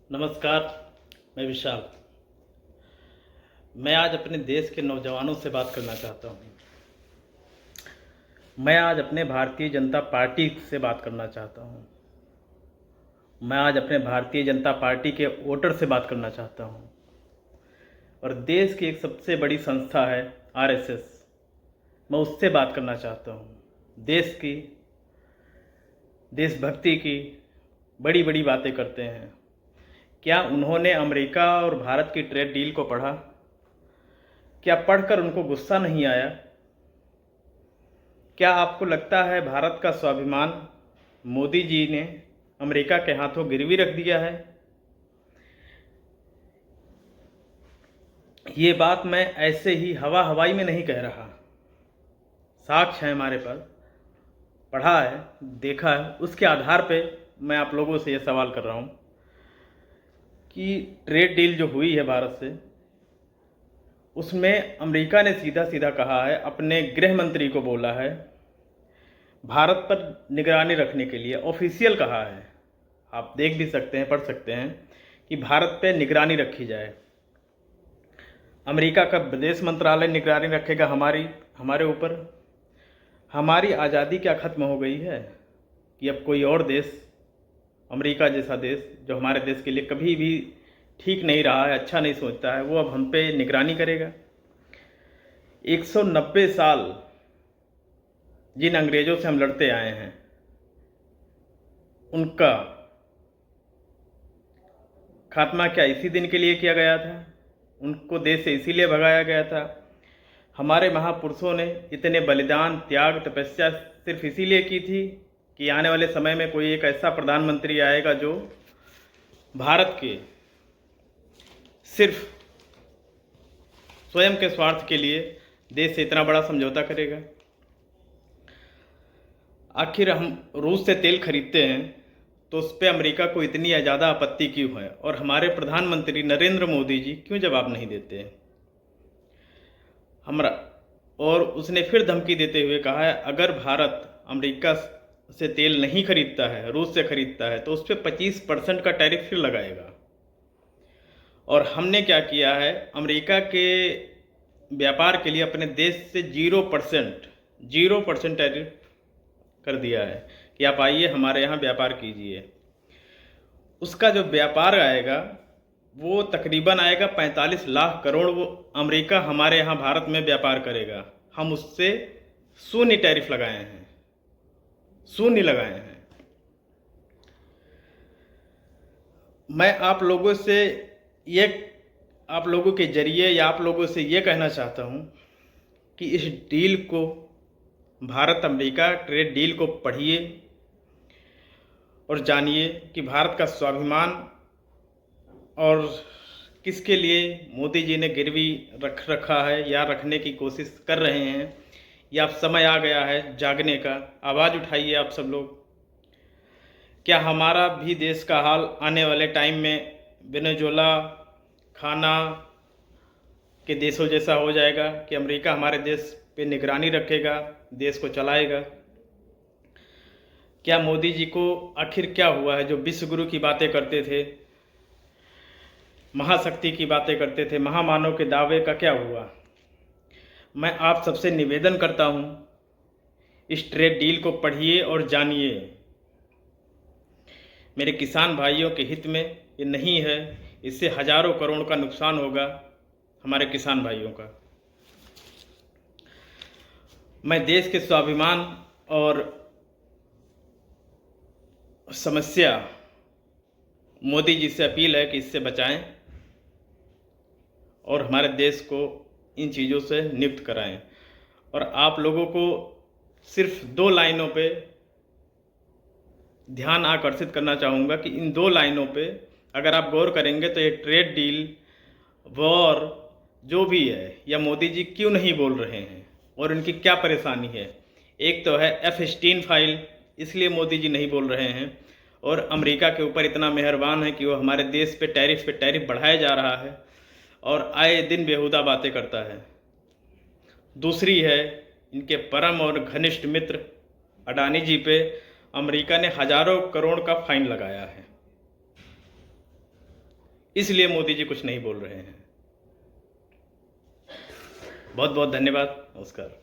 नमस्कार। मैं विशाल। मैं आज अपने देश के नौजवानों से बात करना चाहता हूँ। मैं आज अपने भारतीय जनता पार्टी से बात करना चाहता हूँ। मैं आज अपने भारतीय जनता पार्टी के वोटर से बात करना चाहता हूँ। और देश की एक सबसे बड़ी संस्था है आरएसएस, मैं उससे बात करना चाहता हूँ। देश की, देशभक्ति की बड़ी बड़ी बातें करते हैं। क्या उन्होंने अमेरिका और भारत की ट्रेड डील को पढ़ा? क्या पढ़कर उनको गुस्सा नहीं आया? क्या आपको लगता है भारत का स्वाभिमान मोदी जी ने अमेरिका के हाथों गिरवी रख दिया है? ये बात मैं ऐसे ही हवा हवाई में नहीं कह रहा। साक्ष्य है हमारे पास, पढ़ा है, देखा है, उसके आधार पे मैं आप लोगों से ये सवाल कर रहा हूँ कि ट्रेड डील जो हुई है भारत से, उसमें अमेरिका ने सीधा सीधा कहा है, अपने गृह मंत्री को बोला है, भारत पर निगरानी रखने के लिए ऑफिशियल कहा है। आप देख भी सकते हैं, पढ़ सकते हैं कि भारत पे निगरानी रखी जाए। अमेरिका का विदेश मंत्रालय निगरानी रखेगा हमारे ऊपर। हमारी आज़ादी क्या ख़त्म हो गई है कि अब कोई और देश, अमेरिका जैसा देश जो हमारे देश के लिए कभी भी ठीक नहीं रहा है, अच्छा नहीं सोचता है, वो अब हम पे निगरानी करेगा? 190 साल जिन अंग्रेज़ों से हम लड़ते आए हैं, उनका खात्मा क्या इसी दिन के लिए किया गया था? उनको देश से इसीलिए भगाया गया था? हमारे महापुरुषों ने इतने बलिदान, त्याग, तपस्या सिर्फ इसीलिए की थी कि आने वाले समय में कोई एक ऐसा प्रधानमंत्री आएगा जो भारत के सिर्फ स्वयं के स्वार्थ के लिए देश से इतना बड़ा समझौता करेगा। आखिर हम रूस से तेल खरीदते हैं तो उस पर अमेरिका को इतनी ज़्यादा आपत्ति क्यों है, और हमारे प्रधानमंत्री नरेंद्र मोदी जी क्यों जवाब नहीं देते हैं? और उसने फिर धमकी देते हुए कहा है, अगर भारत अमेरिका से तेल नहीं खरीदता है, रूस से खरीदता है, तो उस पर 25% का टैरिफ फिर लगाएगा। और हमने क्या किया है, अमेरिका के व्यापार के लिए अपने देश से 0% टैरिफ कर दिया है कि आप आइए हमारे यहाँ व्यापार कीजिए। उसका जो व्यापार आएगा वो तकरीबन आएगा 45 लाख करोड़। वो अमेरिका हमारे यहाँ भारत में व्यापार करेगा। हम उससे शून्य टैरिफ लगाए हैं, शून्य लगाए हैं। मैं आप लोगों के जरिए या आप लोगों से ये कहना चाहता हूँ कि इस डील को, भारत अमेरिका ट्रेड डील को पढ़िए और जानिए कि भारत का स्वाभिमान और किसके लिए मोदी जी ने गिरवी रख रखा है या रखने की कोशिश कर रहे हैं। या अब समय आ गया है जागने का। आवाज़ उठाइए आप सब लोग। क्या हमारा भी देश का हाल आने वाले टाइम में वेनेजुएला, खाना के देशों जैसा हो जाएगा कि अमेरिका हमारे देश पे निगरानी रखेगा, देश को चलाएगा? क्या मोदी जी को आखिर क्या हुआ है जो विश्व गुरु की बातें करते थे, महाशक्ति की बातें करते थे, महामानव के दावे का क्या हुआ? मैं आप सबसे निवेदन करता हूँ, इस ट्रेड डील को पढ़िए और जानिए। मेरे किसान भाइयों के हित में ये नहीं है। इससे हजारों करोड़ का नुकसान होगा हमारे किसान भाइयों का। मैं देश के स्वाभिमान और समस्या मोदी जी से अपील है कि इससे बचाएं और हमारे देश को इन चीज़ों से नियुक्त कराएं। और आप लोगों को सिर्फ 2 लाइनों पे ध्यान आकर्षित करना चाहूँगा कि इन 2 लाइनों पे अगर आप गौर करेंगे तो ये ट्रेड डील, वॉर जो भी है, या मोदी जी क्यों नहीं बोल रहे हैं और उनकी क्या परेशानी है। एक तो है F-16 फाइल, इसलिए मोदी जी नहीं बोल रहे हैं, और अमेरिका के ऊपर इतना मेहरबान है कि वो हमारे देश पे टैरिफ बढ़ाया जा रहा है और आए दिन बेहुदा बातें करता है। दूसरी है इनके परम और घनिष्ठ मित्र अडानी जी पे अमेरिका ने हजारों करोड़ का फाइन लगाया है। इसलिए मोदी जी कुछ नहीं बोल रहे हैं। बहुत बहुत धन्यवाद। नमस्कार।